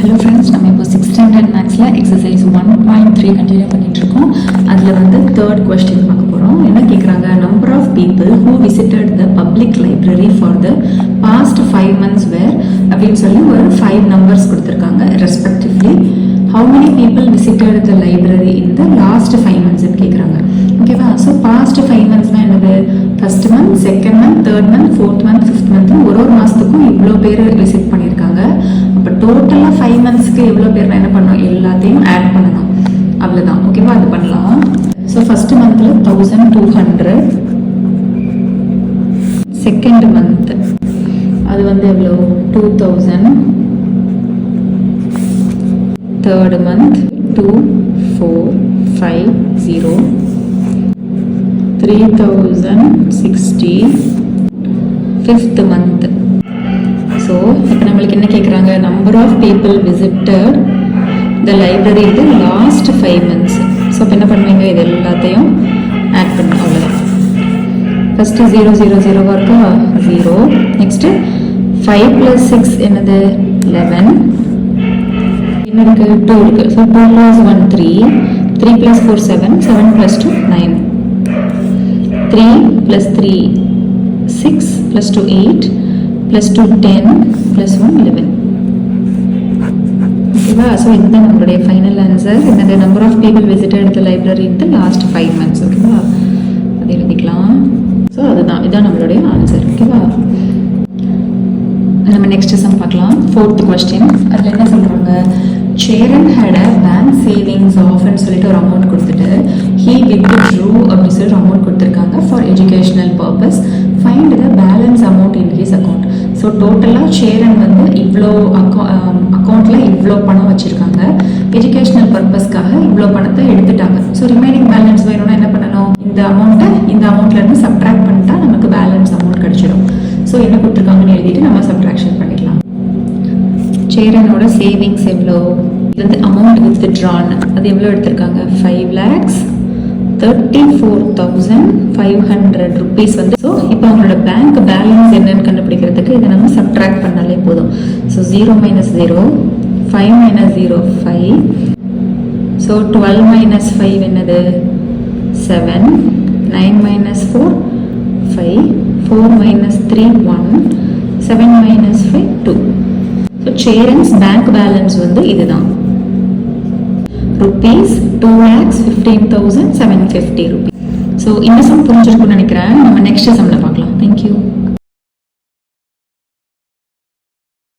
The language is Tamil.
ஹலோ ஃப்ரெண்ட்ஸ், நம்ம இப்போ 6th ஸ்டாண்டர்ட் மேக்ஸில் எக்ஸசைஸ் 1.3 கண்டினியூ பண்ணிட்டு இருக்கோம். அதில் வந்து தேர்ட் கொஸ்டின் பார்க்க போகிறோம். என்ன கேட்குறாங்க, number of people who visited the public library for the past 5 months were அப்படின்னு சொல்லி ஒரு 5 நம்பர்ஸ் கொடுத்துருக்காங்க. Respectively how many people visited the library in the last 5 months கேட்குறாங்க. ஓகேவா? ஸோ பாஸ்ட் 5 monthsனால் என்னது, first month, second month, third month, fourth month, fifth month, ஒரு மாதத்துக்கும் இவ்வளோ பேர் விசிட் பண்ணியிருக்காங்க. அப்போ டோட்டலாக 5 monthsக்கு எவ்வளோ பேர் என்ன பண்ணணும், எல்லாத்தையும் ஆட் பண்ணணும். அவ்வளோதான். ஓகேவா? அது பண்ணலாம். ஸோ ஃபர்ஸ்ட் மந்தில் 1200, செகண்ட் மந்த் அது வந்து எவ்வளோ 2000, third month 2450, 3060, fifth month. So இப்போ நம்மளுக்கு என்ன கேட்குறாங்க, number of people visited the library இந்த லாஸ்ட் 5 months. ஸோ இப்போ என்ன பண்ணுவீங்க, இது எல்லாத்தையும் ஆட் பண்ணணும். அவ்வளோதான். ஃபஸ்ட்டு 0 0 0 இருக்கா, 0. நெக்ஸ்ட்டு 5 + 6 என்னது 11. என்ன இருக்குது, 2 இருக்குது. ஸோ 2 + 1 3, 3 + 4 7, 7 + 2 9, 3 + 3 6 + 2 8 + 2 10 + 1 11. ஓகேவா? ஸோ இதுதான் நம்மளுடைய ஃபைனல் ஆன்சர். என்னது, number of people visited the library in the last 5 months. ஓகேவா? அது எழுதிக்கலாம். ஸோ அதுதான், இதுதான் நம்மளுடைய ஆன்சர். ஓகேவா? நம்ம நெக்ஸ்ட் சம் பார்க்கலாம். 4th question. அதில் என்ன சொல்கிறாங்க, Cheran had a bank savings ஆஃப்னு சொல்லிட்டு ஒரு அமௌண்ட் கொடுத்துட்டு ஹீ வித்ட்ரூ அப்படின்னு சொல்லி ஒரு அமௌண்ட் கொடுத்துருக்காங்க for educational purpose. Find the balance amount in his account. So டோட்டலாக சேரன் வந்து இவ்வளோ அக்கௌண்ட்டில் இவ்வளோ பணம் வச்சுருக்காங்க, எஜுகேஷனல் பர்பஸ்க்காக இவ்வளோ பணத்தை எடுத்துட்டாங்க. ஸோ ரிமைனிங் பேலன்ஸ் வேணும்னா என்ன பண்ணணும், இந்த அமௌண்ட்லேருந்து சப்ட்ராக்ட் பண்ணிட்டா நமக்கு பேலன்ஸ் அமௌண்ட் கிடச்சிடும். ஸோ என்ன கொடுத்துருக்காங்கன்னு எழுதிட்டு நம்ம சப்ட்ராக்ஷன் பண்ணிக்கலாம். சேரனோட சேவிங்ஸ் எவ்வளோ, இது வந்து அமௌண்ட் வித்ட்ரான், அது எவ்வளோ எடுத்திருக்காங்க, 5,34,500 rupees வந்து. ஸோ இப்போ அவங்களோட பேங்க் பேலன்ஸ் என்னன்னு கண்டுபிடிக்கிறதுக்கு இதை நம்ம சப்ட்ராக்ட் பண்ணாலே போதும். ஸோ 0 - 0, 5 - 0 5. ஸோ 12 - 5 என்னது 7, 9 - 4 5, 4 - 3 1, 7 - 5 2. ஸோ சேரன்ஸ் பேங்க் பேலன்ஸ் வந்து இதுதான், rupees 2,15,750 rupees. ஸோ இந்த சம் புரிஞ்சிருக்குன்னு நினைக்கிறேன். நம்ம நெக்ஸ்ட் சம்மில் பார்க்கலாம். தேங்க்யூ.